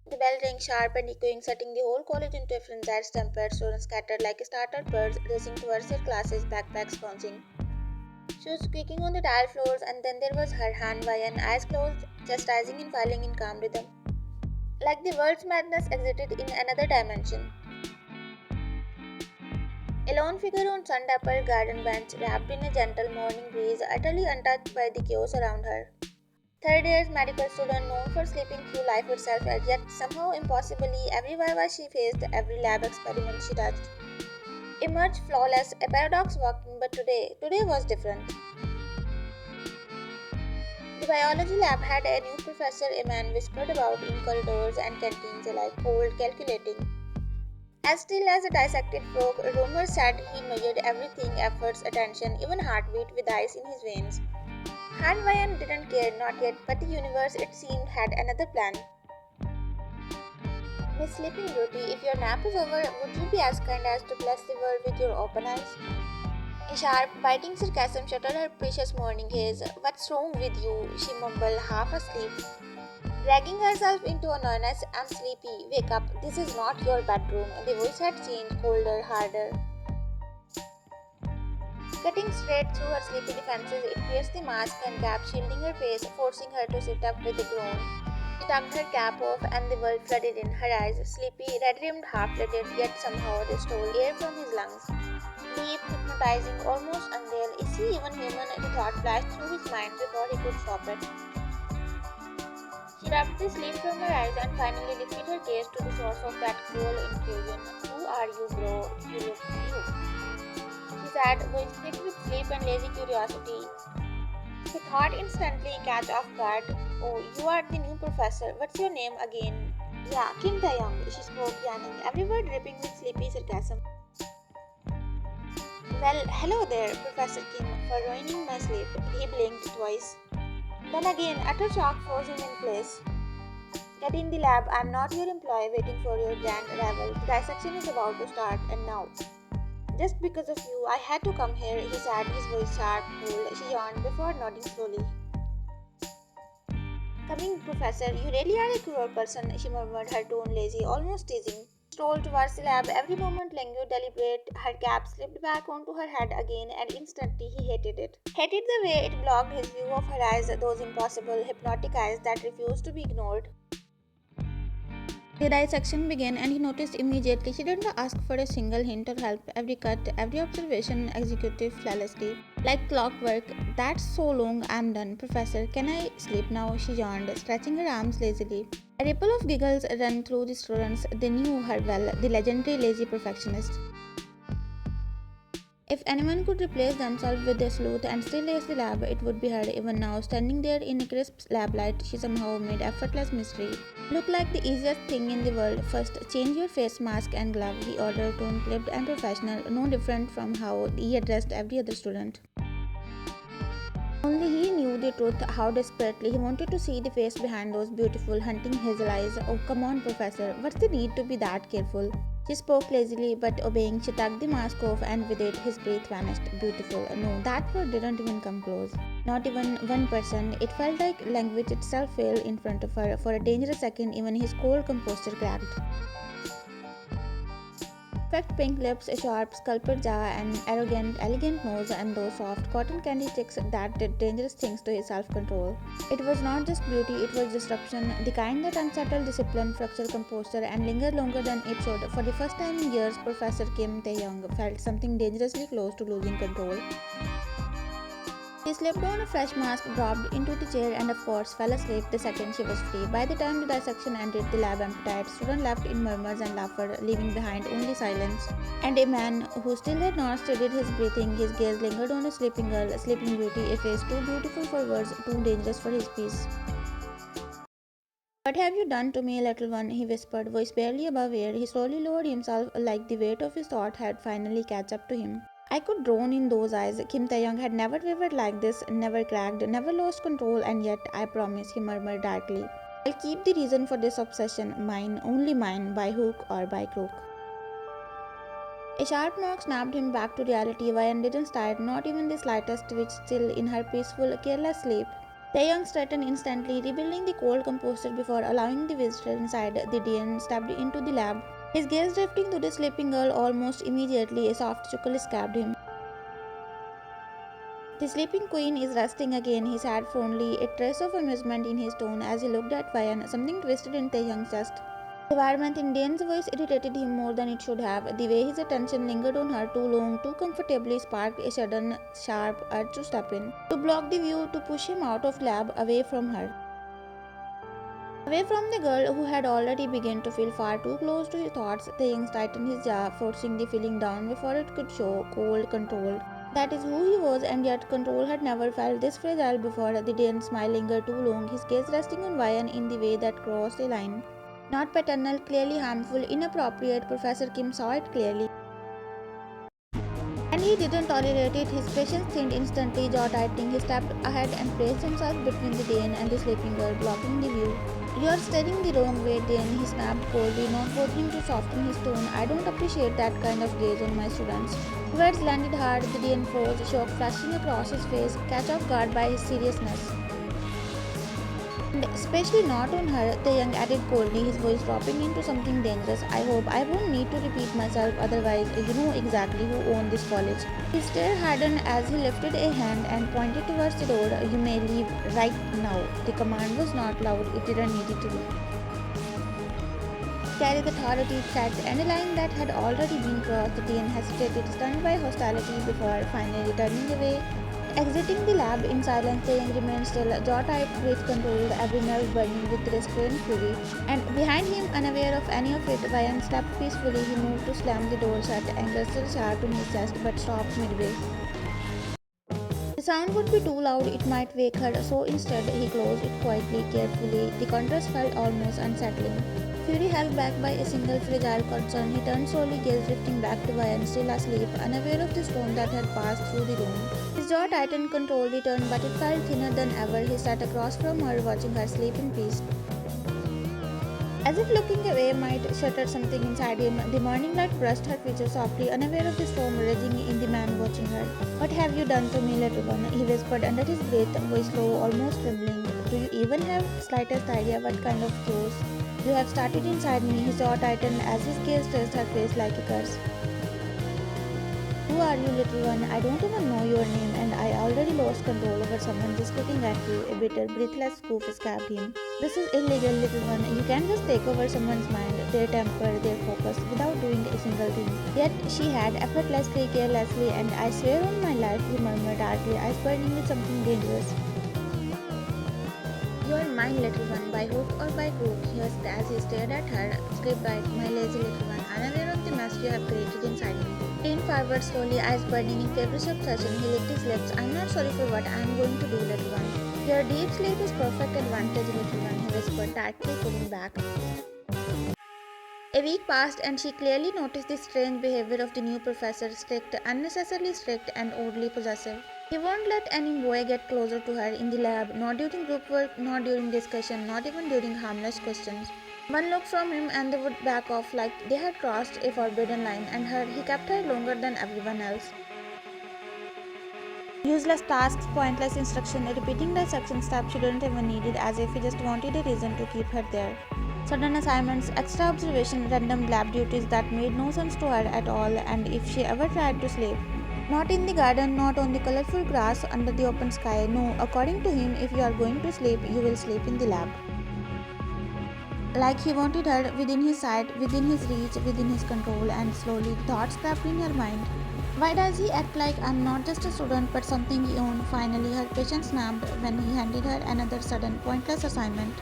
The bell rang sharp and echoing, setting the whole college into a frenzied stampede. Students scattered like startled birds, racing towards their classes, backpacks bouncing, shoes squeaking on the tile floors, and then there was her hand Vayan, eyes closed, just rising and falling in calm rhythm. Like the world's madness exited in another dimension. A lone figure on sun-dappled garden bench, wrapped in a gentle morning breeze, utterly untouched by the chaos around her. Third year's medical student known for sleeping through life itself, and yet somehow impossibly every viva she faced, every lab experiment she touched, emerged flawless, a paradox walking, but today was different. The biology lab had a new professor, a man whispered about in corridors and canteens alike, cold, calculating. As still as a dissected frog, rumors said he measured everything, efforts, attention, even heartbeat with ice in his veins. Han didn't care, not yet, but the universe, it seemed, had another plan. Miss Sleeping Beauty, if your nap is over, would you be as kind as to bless the world with your open eyes? A sharp, biting sarcasm shuttered her precious morning haze. What's wrong with you? She mumbled, half asleep. Dragging herself into annoyance, I'm sleepy. Wake up. This is not your bedroom. The voice had changed, colder, harder. Cutting straight through her sleepy defenses, it pierced the mask and cap, shielding her face, forcing her to sit up with a groan. She tugged her cap off, and the world flooded in. Her eyes, sleepy, red-rimmed, half-lidded, yet somehow they stole air from his lungs. Deep, hypnotizing, almost unreal. Is he even human? The thought flashed through his mind before he could stop it. She rubbed the sleep from her eyes and finally lifted her gaze to the source of that cruel intrusion. Who are you, bro? You look you. She said, voice thick with sleep and lazy curiosity. He thought instantly, catch off guard. Oh, you are the new professor. What's your name again? Yeah, Kim Taehyung, she spoke, yawning, every word dripping with sleepy sarcasm. Well, hello there, Professor Kim, for ruining my sleep. He blinked twice. Then again, utter shock froze him in place. Get in the lab. I'm not your employee waiting for your grand arrival. The dissection is about to start, and now. Just because of you, I had to come here, he said, his voice sharp, cool. She yawned before nodding slowly. Coming, Professor, you really are a cruel person, she murmured, her tone lazy, almost teasing. Strolled towards the lab, every moment languid, deliberate. Her cap slipped back onto her head again, and instantly he hated it. Hated the way it blocked his view of her eyes, those impossible, hypnotic eyes that refused to be ignored. The dissection began, and he noticed immediately she didn't ask for a single hint or help. Every cut, every observation executed flawlessly. Like clockwork. That's so long, I'm done. Professor, can I sleep now? She yawned, stretching her arms lazily. A ripple of giggles ran through the students. They knew her well, the legendary lazy perfectionist. If anyone could replace themselves with a sleuth and still ace the lab, it would be her. Even now, standing there in a crisp lab light, she somehow made effortless mystery look like the easiest thing in the world. First, change your face mask and glove, he ordered, tone clipped and professional, no different from how he addressed every other student. Only he knew the truth, how desperately he wanted to see the face behind those beautiful, hunting hazel eyes. Oh, come on, Professor, what's the need to be that careful? She spoke lazily, but obeying, she tugged the mask off, and with it, his breath vanished. Beautiful. No, that word didn't even come close. Not even 1%. It felt like language itself failed in front of her. For a dangerous second, even his cold composure cracked. Perfect pink lips, a sharp, sculpted jaw, an arrogant, elegant nose, and those soft cotton candy cheeks that did dangerous things to his self-control. It was not just beauty, it was disruption, the kind that unsettled discipline, fractured composure, and lingered longer than it should. For the first time in years, Professor Kim Taehyung felt something dangerously close to losing control. She slipped on a fresh mask, dropped into the chair, and of course fell asleep the second she was free. By the time the dissection ended, the lab emptied. Students left in murmurs and laughter, leaving behind only silence. And a man who still had not steadied his breathing, his gaze lingered on a sleeping girl, a sleeping beauty, a face too beautiful for words, too dangerous for his peace. What have you done to me, little one? He whispered, voice barely above air. He slowly lowered himself, like the weight of his thought had finally catch up to him. I could drown in those eyes. Kim Taeyong had never wavered like this, never cracked, never lost control, and yet, I promise, he murmured darkly. I'll keep the reason for this obsession, mine, only mine, by hook or by crook. A sharp knock snapped him back to reality. Vian didn't start, not even the slightest twitch still in her peaceful, careless sleep. Taehyung straightened instantly, rebuilding the cold composure before allowing the visitor inside. The DN stepped into the lab. His gaze drifting to the sleeping girl almost immediately, a soft chuckle escaped him. The sleeping queen is resting again, he said fondly, a trace of amusement in his tone as he looked at Vayan, something twisted in Taehyung's chest. The environment in Dane's voice irritated him more than it should have. The way his attention lingered on her too long, too comfortably sparked a sudden, sharp urge to step in, to block the view, to push him out of lab, away from her. Away from the girl who had already begun to feel far too close to his thoughts. Taehyung tightened his jaw, forcing the feeling down before it could show, cold, controlled. That is who he was, and yet control had never felt this fragile before. The Dane's smile lingered too long, his gaze resting on Vayan in the way that crossed a line. Not paternal, clearly harmful, inappropriate. Professor Kim saw it clearly. And he didn't tolerate it. His patience thinned instantly, jaw tightening. He stepped ahead and placed himself between the Dane and the sleeping girl, blocking the view. You are staring the wrong way, Dane, he snapped coldly, not bothering to soften his tone. I don't appreciate that kind of gaze on my students. Words landed hard, the Dane froze, shock flashing across his face, catch off guard by his seriousness. And especially not on her, Taehyung added coldly, his voice dropping into something dangerous. I hope I won't need to repeat myself, otherwise you know exactly who owned this college. His stare hardened as he lifted a hand and pointed towards the door. You may leave right now. The command was not loud, it didn't need it to be. Carried authority, threat, and a line that had already been crossed. Taehyung hesitated, stunned by hostility, before finally turning away. Exiting the lab in silence, Taehyung remained still, jaw tight, breath controlled, every nerve burning with restrained fury. And behind him, unaware of any of it, Vayan stepped peacefully. He moved to slam the door shut, anger still sharp in his chest, but stopped midway. The sound would be too loud, it might wake her, so instead he closed it quietly, carefully. The contrast felt almost unsettling. Fury held back by a single fragile concern, he turned slowly, gaze drifting back to Vayan, still asleep, unaware of the storm that had passed through the room. His jaw tightened, control returned, but it felt thinner than ever. He sat across from her, watching her sleep in peace. As if looking away might shatter something inside him, the morning light brushed her features softly, unaware of the storm raging in the man watching her. What have you done to me, little one? He whispered under his breath, voice low, almost trembling. Do you even have slightest idea what kind of chaos you have started inside me? His jaw tightened as his gaze traced her face like a curse. Who are you, little one? I don't even know your name, and I already lost control over someone just looking at you. A bitter, breathless scoff escaped him. This is illegal, little one. You can't just take over someone's mind, their temper, their focus, without doing a single thing. Yet she had effortlessly, carelessly, and I swear on my life, he murmured darkly, eyes burning with something dangerous. You are mine, little one, by hook or by crook, he asked as he stared at her. Sleep right, my lazy little one, unaware of the mess you have created inside me. Leaned forward slowly, eyes burning in feverish obsession. He licked his lips. I'm not sorry for what I am going to do, little one. Your deep sleep is perfect advantage, little one, he whispered, tightly pulling back. A week passed, and she clearly noticed the strange behavior of the new professor, strict, unnecessarily strict, and oddly possessive. He won't let any boy get closer to her in the lab, not during group work, not during discussion, not even during harmless questions. One look from him and they would back off like they had crossed a forbidden line, and he kept her longer than everyone else. Useless tasks, pointless instruction, repeating dissection steps she didn't even need it, as if he just wanted a reason to keep her there. Sudden assignments, extra observation, random lab duties that made no sense to her at all, and if she ever tried to sleep, not in the garden, not on the colorful grass under the open sky. No, according to him, if you are going to sleep, you will sleep in the lab. Like he wanted her within his sight, within his reach, within his control, and slowly the thoughts crept in her mind. Why does he act like I'm not just a student but something he owned? Finally, her patience snapped when he handed her another sudden, pointless assignment.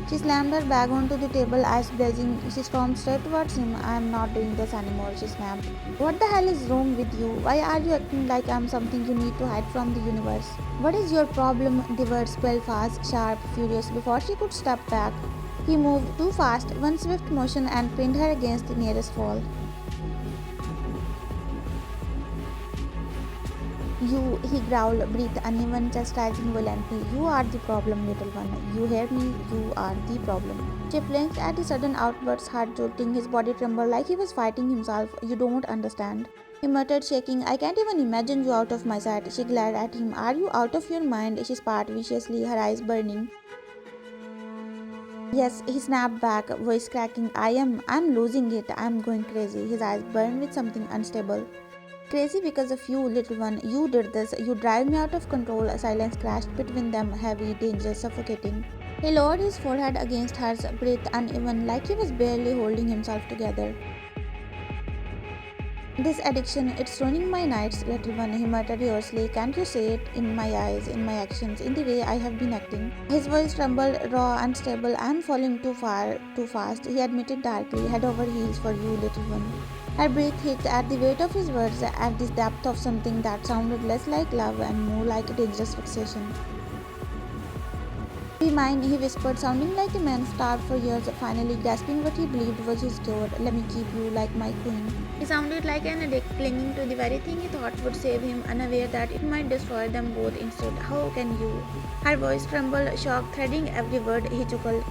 She slammed her bag onto the table, eyes blazing. She stormed straight towards him. I am not doing this anymore, she snapped. What the hell is wrong with you? Why are you acting like I am something you need to hide from the universe? What is your problem? The words spelled fast, sharp, furious before she could step back. He moved too fast, one swift motion, and pinned her against the nearest wall. You, he growled, breathed uneven, chastising violently. You are the problem, little one. You hear me? You are the problem. She flinched at his sudden outburst, heart jolting, his body trembled like he was fighting himself. You don't understand. He muttered, shaking. I can't even imagine you out of my sight. She glared at him. Are you out of your mind? She spat viciously, her eyes burning. Yes, he snapped back, voice cracking. I'm losing it. I'm going crazy. His eyes burned with something unstable. Crazy because of you, little one. You did this. You drive me out of control. Silence crashed between them, heavy, dangerous, suffocating. He lowered his forehead against hers, breath uneven, like he was barely holding himself together. This addiction, it's ruining my nights, little one, he muttered hoarsely. Can't you say it? In my eyes, in my actions, in the way I have been acting. His voice trembled, raw, unstable. I'm falling too far, too fast, he admitted darkly. Head over heels for you, little one. Her breath hit at the weight of his words, at the depth of something that sounded less like love and more like a dangerous fixation. Be mine, he whispered, sounding like a man starved for years, finally grasping what he believed was his cure. Let me keep you like my queen. He sounded like an addict clinging to the very thing he thought would save him, unaware that it might destroy them both instead. How can you? Her voice trembled, shock threading every word. He chuckled.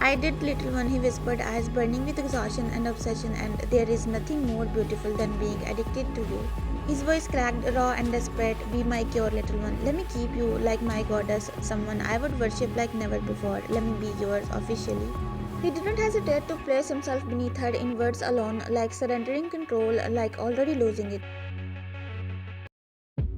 I did, little one, he whispered, eyes burning with exhaustion and obsession, and there is nothing more beautiful than being addicted to you. His voice cracked, raw and desperate. Be my cure, little one. Let me keep you like my goddess, someone I would worship like never before. Let me be yours officially. He didn't hesitate to place himself beneath her in words alone, like surrendering control, like already losing it.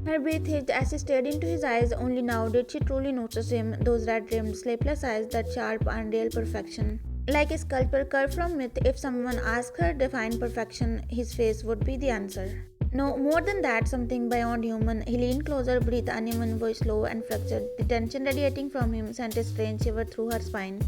Her breath hissed as she stared into his eyes. Only now did she truly notice him, those red-rimmed, sleepless eyes, that sharp, unreal perfection. Like a sculptor carved from myth, if someone asked her to define perfection, his face would be the answer. No, more than that, something beyond human. He leaned closer, breath uneven, voice low and fractured. The tension radiating from him sent a strange shiver through her spine.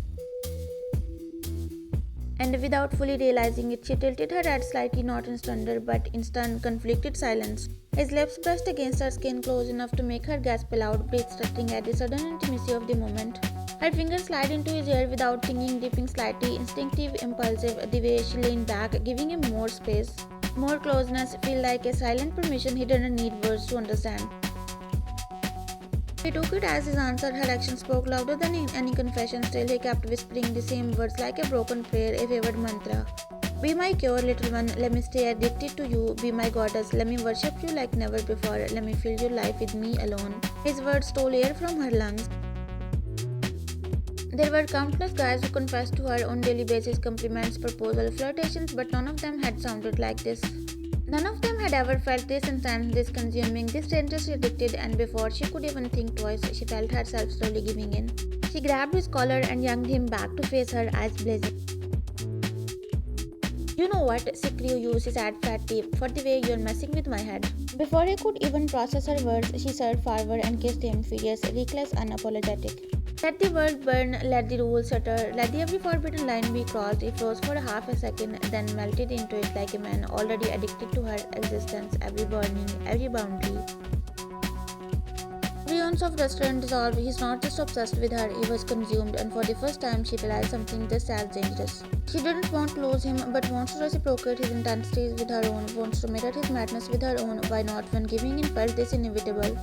And without fully realizing it, she tilted her head slightly, not in thunder, but in stunned, conflicted silence. His lips pressed against her skin close enough to make her gasp aloud, breath stuttering at the sudden intimacy of the moment. Her fingers slid into his hair without thinking, dipping slightly, instinctive, impulsive, the way she leaned back, giving him more space. More closeness, feel like a silent permission he didn't need words to understand. He took it as his answer. Her action spoke louder than any confession. Still, he kept whispering the same words like a broken prayer, a wavered mantra. Be my cure, little one. Let me stay addicted to you. Be my goddess. Let me worship you like never before. Let me fill your life with me alone. His words stole air from her lungs. There were countless guys who confessed to her on daily basis, compliments, proposals, flirtations, but none of them had sounded like this. None of them had ever felt this intense, this consuming, this dangerously addicted, and before she could even think twice, she felt herself slowly giving in. She grabbed his collar and yanked him back to face her, eyes blazing. You know what? Screw you, she said flatly, for the way you're messing with my head. Before he could even process her words, she surged forward and kissed him, furious, reckless, unapologetic. Let the world burn, let the rules stutter, let the every forbidden line be crossed. He froze for half a second, then melted into it like a man already addicted to her existence, every burning, every boundary. Every ounce of restraint dissolved. He's not just obsessed with her, he was consumed, and for the first time she realized something just as dangerous. She didn't want to lose him, but wants to reciprocate his intensities with her own, wants to mirror his madness with her own. Why not, when giving in felt this inevitable?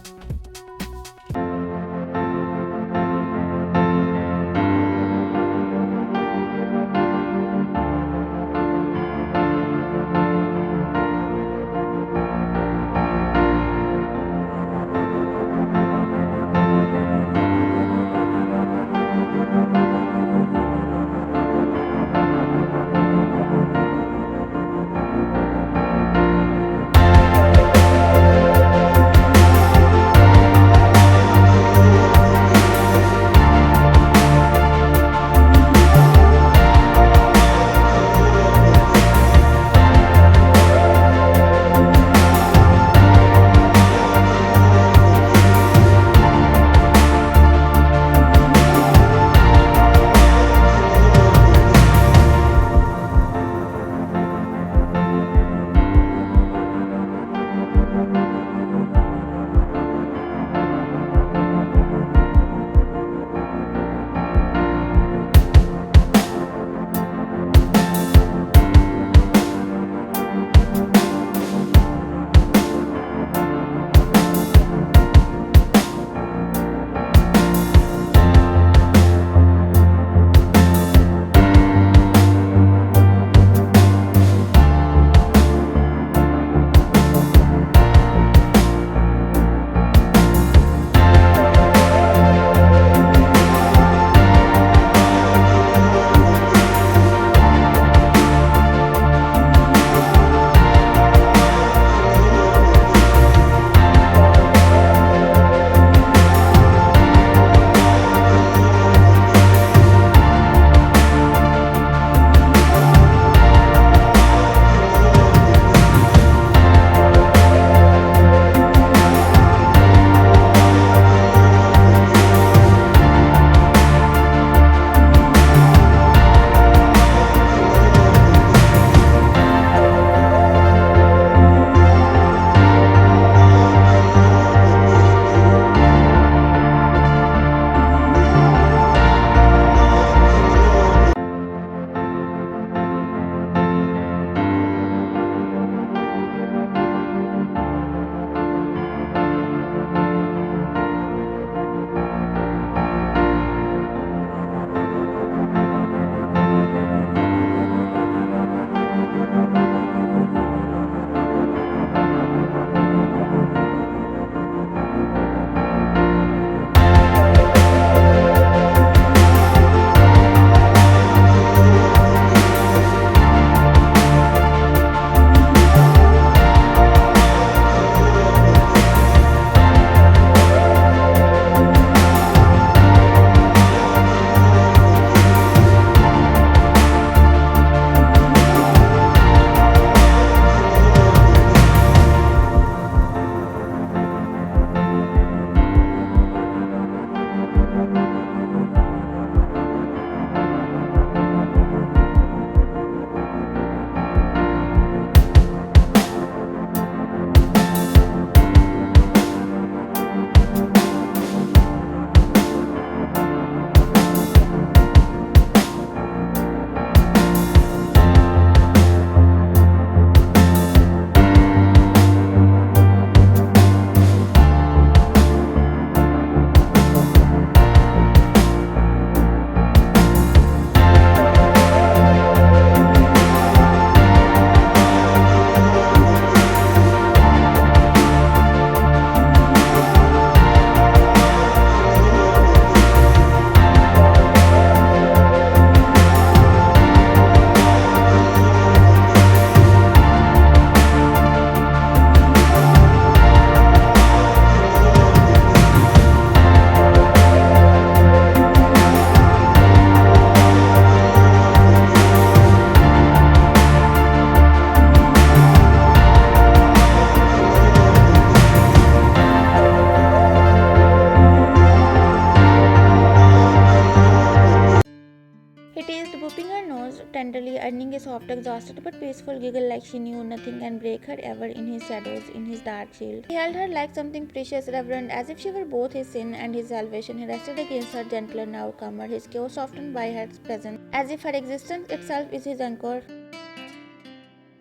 soft, exhausted but peaceful giggle like she knew nothing can break her ever in his shadows, in his dark shield. He held her like something precious, reverent, as if she were both his sin and his salvation. He rested against her gentler newcomer, his chaos softened by her presence, as if her existence itself is his anchor.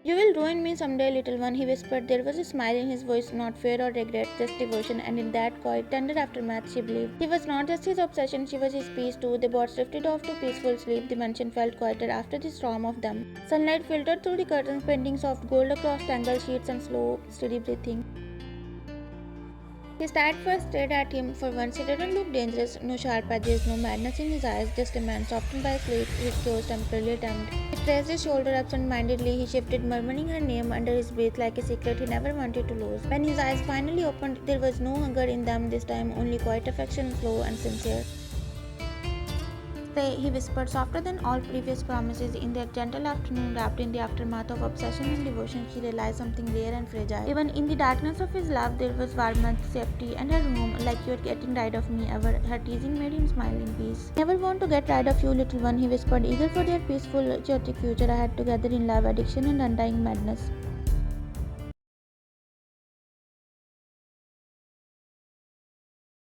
You will ruin me someday, little one, he whispered. There was a smile in his voice, not fear or regret, just devotion, and in that quiet, tender aftermath she believed. He was not just his obsession, she was his peace too. The boats drifted off to peaceful sleep. The mansion felt quieter after the storm of them. Sunlight filtered through the curtains, painting soft gold across tangled sheets and slow, steady breathing. His tired first stared at him. For once he didn't look dangerous, no sharp edges, no madness in his eyes, just a man softened by sleep, his jaws temporarily tamed. He pressed his shoulder absent-mindedly. He shifted, murmuring her name under his breath like a secret he never wanted to lose. When his eyes finally opened, there was no hunger in them this time, only quiet affection, slow and sincere. Stay, he whispered, softer than all previous promises. In that gentle afternoon, wrapped in the aftermath of obsession and devotion, she realized something rare and fragile. Even in the darkness of his love, there was warmth, safety, and a room like you're getting rid of me ever. Her teasing made him smile in peace. Never want to get rid of you, little one, he whispered, eager for their peaceful, chaotic future ahead together in love, addiction, and undying madness.